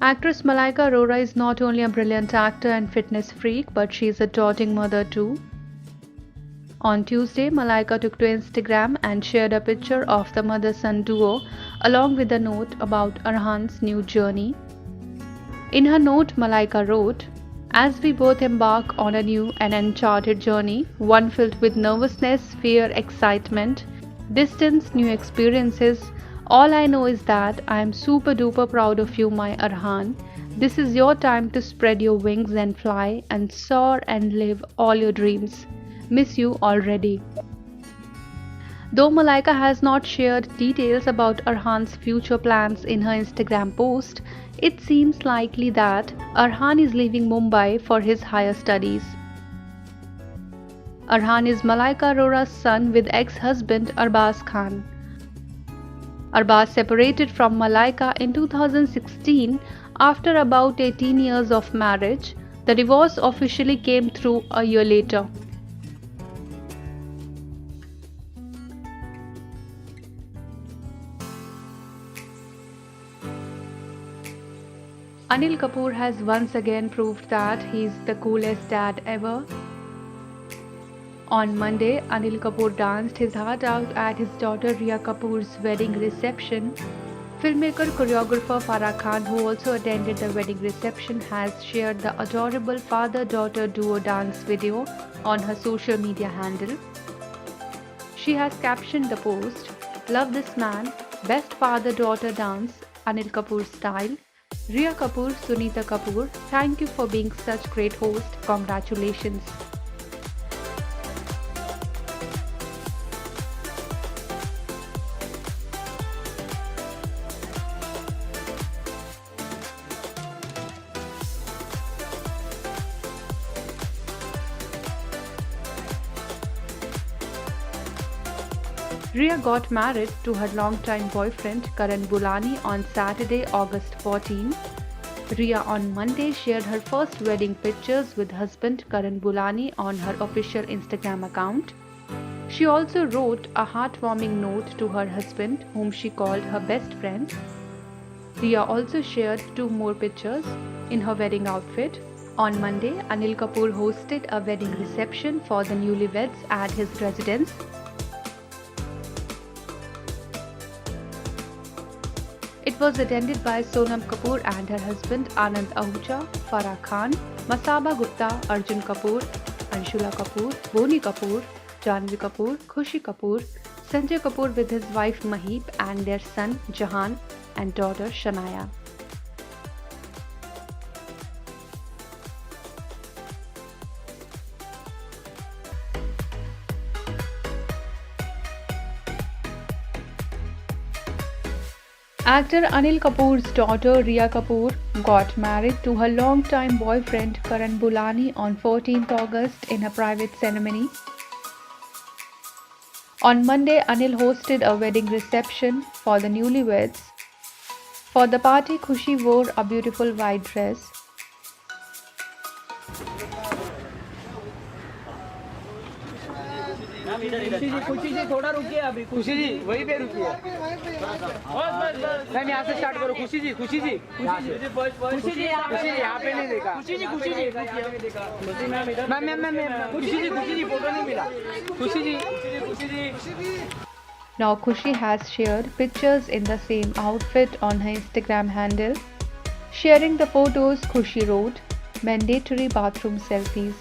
Actress Malaika Arora is not only a brilliant actor and fitness freak, but she is a doting mother too. On Tuesday, Malaika took to Instagram and shared a picture of the mother-son duo along with a note about Arhan's new journey. In her note, Malaika wrote, "As we both embark on a new and uncharted journey, one filled with nervousness, fear, excitement, distance, new experiences, all I know is that I am super duper proud of you, my Arhan. This is your time to spread your wings and fly and soar and live all your dreams. Miss you already." Though Malaika has not shared details about Arhan's future plans in her Instagram post, it seems likely that Arhan is leaving Mumbai for his higher studies. Arhan is Malaika Arora's son with ex-husband Arbaz Khan. Arbaz separated from Malaika in 2016 after about 18 years of marriage. The divorce officially came through a year later. Anil Kapoor has once again proved that he's the coolest dad ever. On Monday, Anil Kapoor danced his heart out at his daughter Rhea Kapoor's wedding reception. Filmmaker choreographer Farah Khan, who also attended the wedding reception, has shared the adorable father-daughter duo dance video on her social media handle. She has captioned the post, "Love this man, best father-daughter dance, Anil Kapoor style. Rhea Kapoor, Sunita Kapoor, thank you for being such great host. Congratulations." Rhea got married to her longtime boyfriend Karan Bulani on Saturday, August 14. Rhea on Monday shared her first wedding pictures with husband Karan Bulani on her official Instagram account. She also wrote a heartwarming note to her husband, whom she called her best friend. Rhea also shared 2 more pictures in her wedding outfit. On Monday, Anil Kapoor hosted a wedding reception for the newlyweds at his residence. It was attended by Sonam Kapoor and her husband Anand Ahuja, Farah Khan, Masaba Gupta, Arjun Kapoor, Anshula Kapoor, Boni Kapoor, Janhvi Kapoor, Khushi Kapoor, Sanjay Kapoor with his wife Mahib and their son Jahan and daughter Shanaya. Actor Anil Kapoor's daughter Rhea Kapoor got married to her longtime boyfriend Karan Bulani on 14th August in a private ceremony. On Monday, Anil hosted a wedding reception for the newlyweds. For the party, Khushi wore a beautiful white dress. खुशी जी थोड़ा रुकिए अभी। खुशी जी वहीं पे रुकिए। नहीं यहाँ से स्टार्ट करो। खुशी जी खुशी जी खुशी जी यहाँ पे नहीं देखा। खुशी जी मैम खुशी जी फोटो नहीं मिला। खुशी जी Now Khushi has shared pictures in the same outfit on her Instagram handle. Sharing the photos, Khushi wrote, "Mandatory bathroom selfies."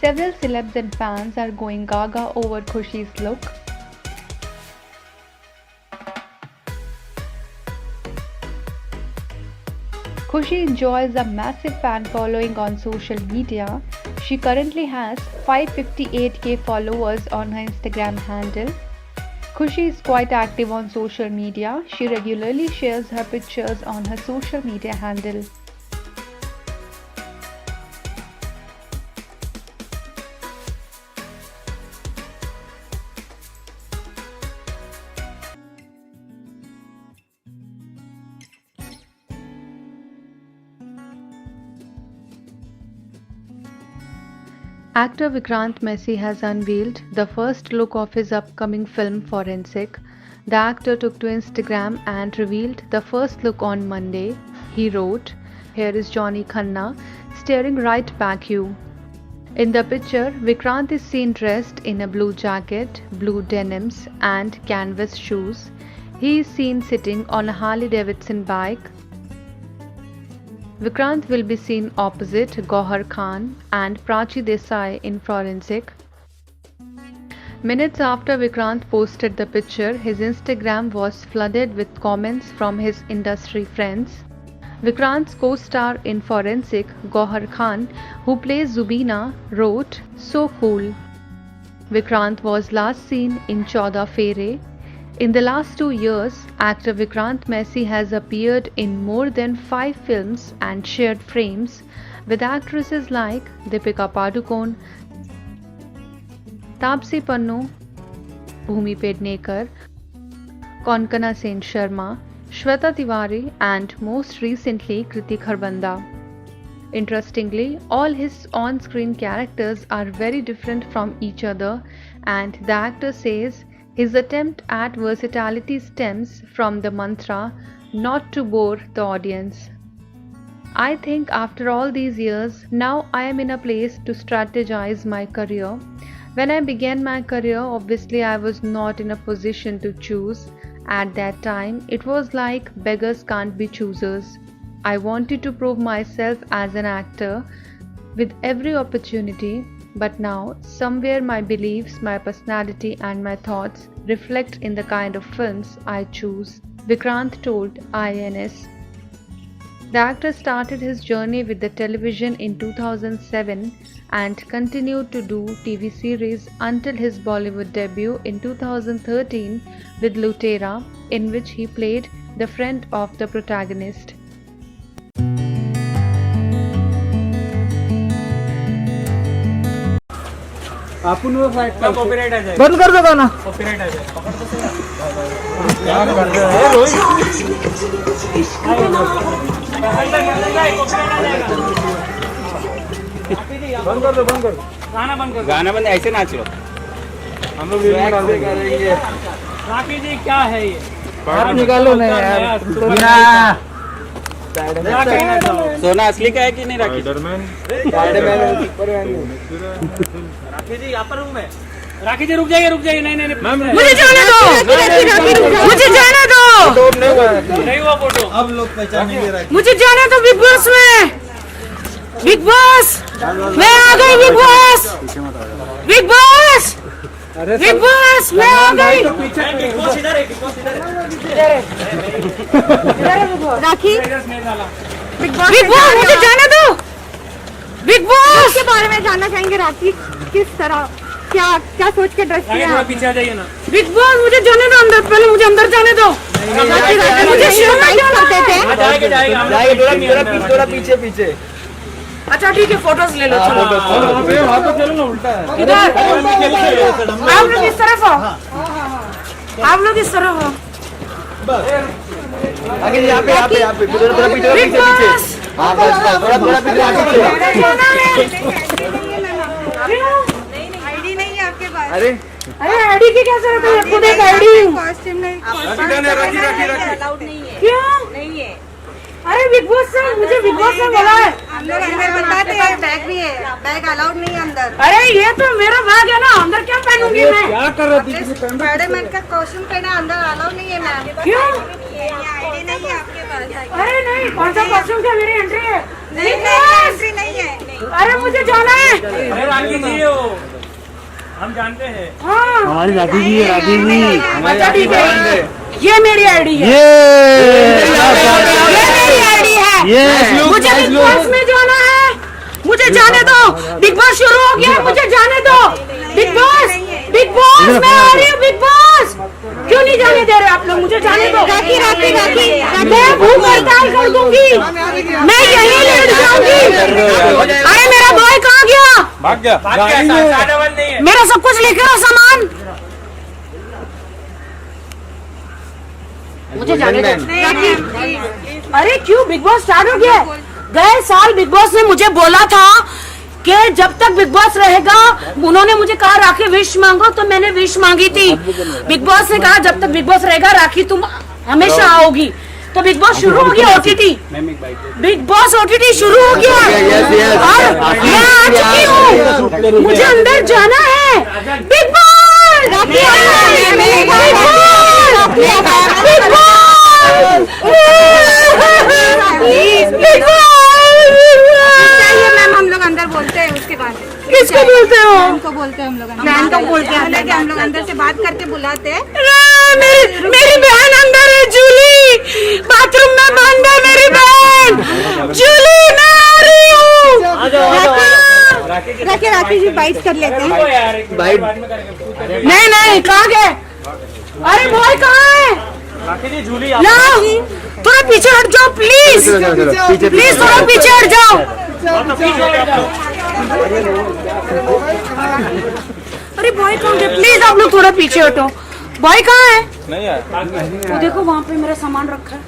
Several celebs and fans are going gaga over Khushi's look. Khushi enjoys a massive fan following on social media. She currently has 558k followers on her Instagram handle. Khushi is quite active on social media. She regularly shares her pictures on her social media handle. Actor Vikrant Messi has unveiled the first look of his upcoming film Forensic. The actor took to Instagram and revealed the first look on Monday. He wrote, "Here is Johnny Khanna staring right back you." In the picture, Vikrant is seen dressed in a blue jacket, blue denims, and canvas shoes. He is seen sitting on a Harley Davidson bike. Vikrant will be seen opposite Gauhar Khan and Prachi Desai in Forensic. Minutes after Vikrant posted the picture, his Instagram was flooded with comments from his industry friends. Vikrant's co-star in Forensic, Gauhar Khan, who plays Zubina, wrote, "So cool." Vikrant was last seen in Chauda Fere. In the last 2 years, actor Vikrant Massey has appeared in more than 5 films and shared frames with actresses like Deepika Padukone, Taapsee Pannu, Bhumi Pednekar, Konkana Sen Sharma, Shweta Tiwari, and most recently Kriti Kharbanda. Interestingly, all his on-screen characters are very different from each other, and the actor says his attempt at versatility stems from the mantra not to bore the audience. I think after all these years, now I am in a place to strategize my career. When I began my career, obviously I was not in a position to choose. At that time, it was like beggars can't be choosers. I wanted to prove myself as an actor with every opportunity, but now somewhere my beliefs, my personality and my thoughts reflect in the kind of films I choose, Vikrant told INS. The actor started his journey with the television in 2007 and continued to do TV series until his Bollywood debut in 2013 with Lutera, in which he played the friend of the protagonist. अपन वो fight का copyright आ जाएगा, बंद कर दो गाना। Copyright आ जाएगा, पकड़ तो सही। बंद कर दो, बंद कर दो। गाना बंद कर, गाना बंद, ऐसे नाच लो। हम लोग वीडियो डाल देंगे। राखी जी क्या है ये? आप निकालो ना यार। सोना असली का है कि नहीं? राखी राखी जी यहाँ पर हूँ मैं। राखी जी रुक जाइए, रुक जाइए। नहीं नहीं नहीं, मुझे जाने दो, मुझे जाने दो, नहीं हुआ फोटो। अब लोग पहचानेंगे। मुझे जाने दो। बिग बॉस में, बिग बॉस मैं आ गई। Big boss, big boss, big boss मैं आ गई। बिग बॉस इधर है, बिग बॉस इधर है। राखी, नहीं डाला। बिग बॉस मुझे जाने दो। बिग बॉस के बारे में जानना चाहेंगे। राखी किस तरह, क्या क्या सोच के ड्रेस किया? थोड़ा पीछे आ जाइए ना। बिग बॉस मुझे जाने दो अंदर, पहले मुझे अंदर जाने दो। मुझे शो में करते थे। जाएगा जाएगा थोड़ा पीछे पीछे। अच्छा ठीक है, फोटोज ले लो। चलो वहाँ पे चलो ना, उल्टा है। किधर? आप लोग इस तरफ हो, आप लोग इस तरफ हो। आगे यहाँ पे थोड़ा पीछे बिग बॉस हाँ बस थोड़ा पीछे आईडी नहीं है आपके पास? अरे अरे आईडी की क्या जरूरत है? खुद एक आईडी। कॉस्ट्यूम नहीं, अलाउड नहीं है। क्यों नहीं है, अरे बिग बॉस से मुझे बिग बॉस ने बोला है। हम लोग अंदर बताते हैं। बैग भी है, बैग अलाउड नहीं है अंदर। अरे ये तो मेरा बैग है ना, अंदर क्या पहनूंगी मैं? क्या कर रही थी? स्पाइडरमैन का कॉस्ट्यूम पहना, अंदर अलाउड नहीं है मैम। क्यों? आईडी नहीं है आपके पास? अरे नहीं, कौन सा कॉस्ट्यूम का मेरी एंट्री है? नहीं, एंट्री नहीं है। अरे मुझे जाना है। अरे राखी जी हो, हम जानते हैं। हाँ हमारी राखी जी है, राखी जी अच्छा ठीक है, ये मेरी आईडी है। ये मेरी आईडी है। मुझे बिग बॉस में जाना है, मुझे जाने दो। बिग बॉस शुरू हो गया, मुझे जाने दो। बिग बॉस, बिग बॉस मैं आ रही हूँ। बिग बॉस क्यों नहीं जाने दे रहे आप लोग? मुझे जाने दो। राखी राखी राखी, मैं भूख हड़ताल कर दूंगी, मैं यहीं लेट जाऊंगी। अरे मेरा बॉय कहाँ गया? भाग गया। सादा बंद नहीं है। मेरा सब कुछ लेके आओ सामान। मुझे जाने दो। अरे क्यों? बिग बॉस स्टार्ट हो गया। गए साल बिग बॉस ने मुझे बोला था कि जब तक बिग बॉस रहेगा, उन्होंने मुझे कहा राखी विश मांगो, तो मैंने विश मांगी थी। बिग बॉस ने कहा जब तक बिग बॉस रहेगा राखी तुम हमेशा आओगी। तो बिग बॉस शुरू हो गया ओटीटी, बिग बॉस ओटीटी शुरू हो गया और मैं आ चुकी हूँ, मुझे अंदर जाना है। बिग बॉस, मैम हम लोग अंदर बोलते हैं उसके बाद। किसको बोलते हो? को बोलते हैं हम लोग, मैम को बोलते हैं कि हम लोग अंदर से बात करके बुलाते हैं। मेरी बहन अंदर है, जूली बाथरूम में बंद है, मेरी बहन जूली, मैं आ रही हूँ। राखी जी बाइट कर लेते हैं। नहीं कहाँ गए? अरे बॉय कहाँ है? लाओ, थोड़ा पीछे हट जाओ प्लीज, प्लीज थोड़ा पीछे हट जाओ। अरे बॉय कहाँ गए? प्लीज आप लोग थोड़ा पीछे हटो। बॉय कहाँ है? नहीं है, वो देखो वहाँ पे मेरा सामान रखा है।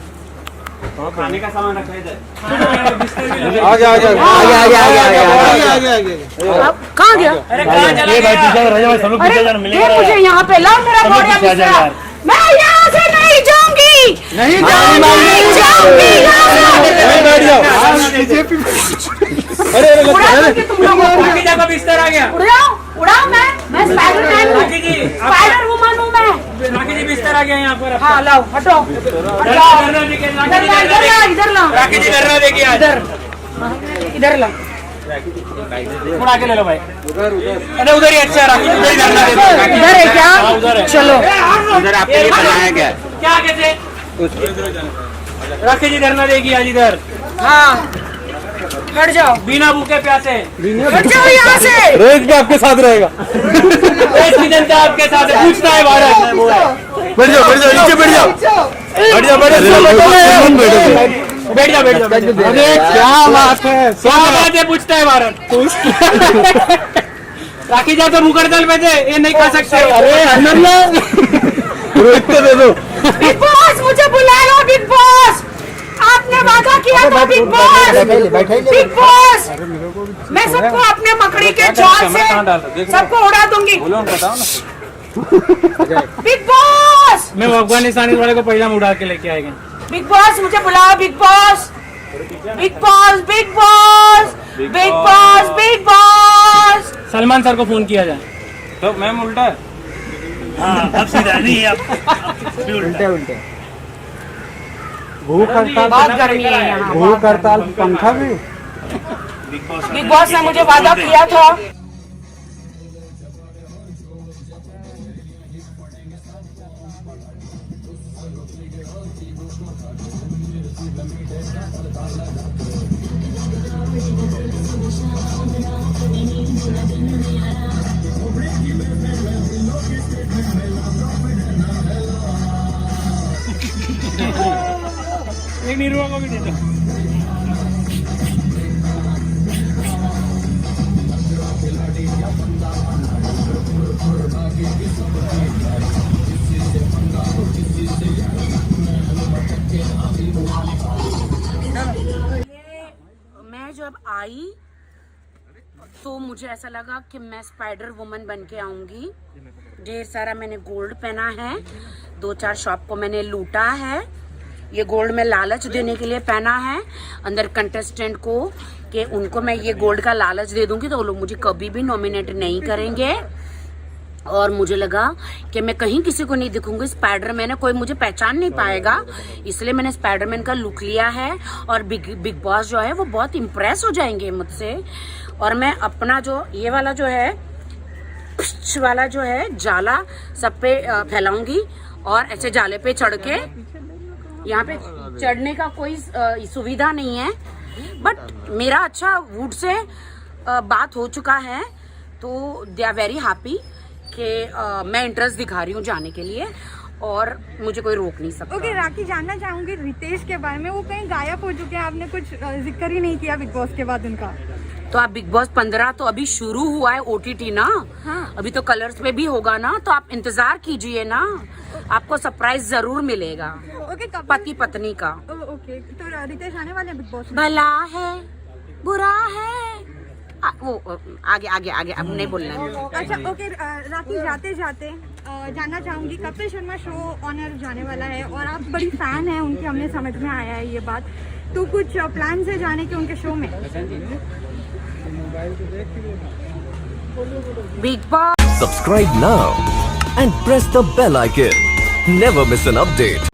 खाने का सामान रखा है इधर। कहाँ गया? अरे मुझे यहाँ पे लाओ मेरा बॉडी। मैं यहाँ से नहीं जाऊंगी, नहीं जाऊंगी बिस्तर आ गया। उड़ाओ मैं स्पाइडरमैन हूँ, स्पाइडर वुमन हूँ मैं। राखी जी बिस्तर आ गया यहाँ पर। हाँ लाओ, हटो इधर लाओ, राखी जी धरना देखिए इधर लाओ। थोड़ा आगे ले लो भाई। अरे उधर ही अच्छा, राखी जी उधर ही धरना दे दो। इधर है क्या? उधर है। चलो इधर आपके लिए बनाया गया है। क्या कहते? राखी जी धरना देगी आज इधर। हाँ हट जाओ, बिना भूखे प्यासे। हट जाओ यहाँ से। रोज भी आपके साथ रहेगा। देश की जनता आपके साथ है, पूछता है भारत। बैठ जाओ नीचे बैठ जाओ, बैठ जाओ बैठ जाओ। अरे क्या बात है, क्या बात है, पूछता है भारत। राखी जा तो मुकरदल में थे, ये नहीं खा सकते। अरे दे दो। बिग बॉस मुझे बुलाएगा, बिग बॉस आपने वादा किया था। बिग बॉस मैं सबको अपने मकड़ी के जाल से सबको उड़ा दूंगी। बिग बॉस मैं अफगानिस्तानी वाले को पहला में उड़ा के लेके आएंगे। बिग बॉस मुझे बुलाओ, big boss, big boss, big boss, big boss, big boss. Salman sir को फोन किया जाए तो मैम उल्टा। अब सीधा नहीं है, अब उल्टे भूख हड़ताल, बहुत गर्मी है यहाँ। भूख हड़ताल, पंखा भी। बिग बॉस ने मुझे वादा किया था। एक निरुआ को भी दे दो। मैं जब आई तो मुझे ऐसा लगा कि मैं स्पाइडर वुमन बन के आऊंगी। ढेर सारा मैंने गोल्ड पहना है, 2-4 शॉप को मैंने लूटा है। ये गोल्ड मैं लालच देने के लिए पहना है अंदर कंटेस्टेंट को, कि उनको मैं ये गोल्ड का लालच दे दूंगी तो वो लोग मुझे कभी भी नॉमिनेट नहीं करेंगे। और मुझे लगा कि मैं कहीं किसी को नहीं दिखूंगी, स्पाइडरमैन है, कोई मुझे पहचान नहीं पाएगा, इसलिए मैंने स्पाइडरमैन का लुक लिया है। और बिग बॉस जो है वो बहुत इम्प्रेस हो जाएंगे मुझसे। और मैं अपना जो ये वाला जो है वाला जो है जाला सब पे फैलाऊंगी और ऐसे जाले पे चढ़ के, यहाँ पे चढ़ने का कोई सुविधा नहीं है, बट मेरा अच्छा वुड से बात हो चुका है तो दे आर वेरी हैप्पी कि मैं इंटरेस्ट दिखा रही हूँ जाने के लिए और मुझे कोई रोक नहीं सकता। ओके राखी, जानना चाहूंगी रितेश के बारे में, वो कहीं गायब हो चुके हैं, आपने कुछ जिक्र ही नहीं किया बिग बॉस के बाद उनका। तो आप बिग बॉस 15 तो अभी शुरू हुआ है ओटीटी ना। हाँ। अभी तो कलर्स पे भी होगा ना, तो आप इंतजार कीजिए ना, आपको सरप्राइज जरूर मिलेगा। ओके पति पत्नी का। ओके तो रितेश आने वाले हैं बिग बॉस में? भला है बुरा है वो आगे आगे आगे अब नहीं बोलना है। अच्छा ओके राखी, जाते जाते जानना चाहूँगी कपिल शर्मा शो ऑनर जाने वाला है और आप बड़ी फैन हैं उनकी, हमें समझ में आया है ये बात, तो कुछ प्लान है जाने के उनके शो में? Big boss Subscribe now and press the bell icon. Never miss an update.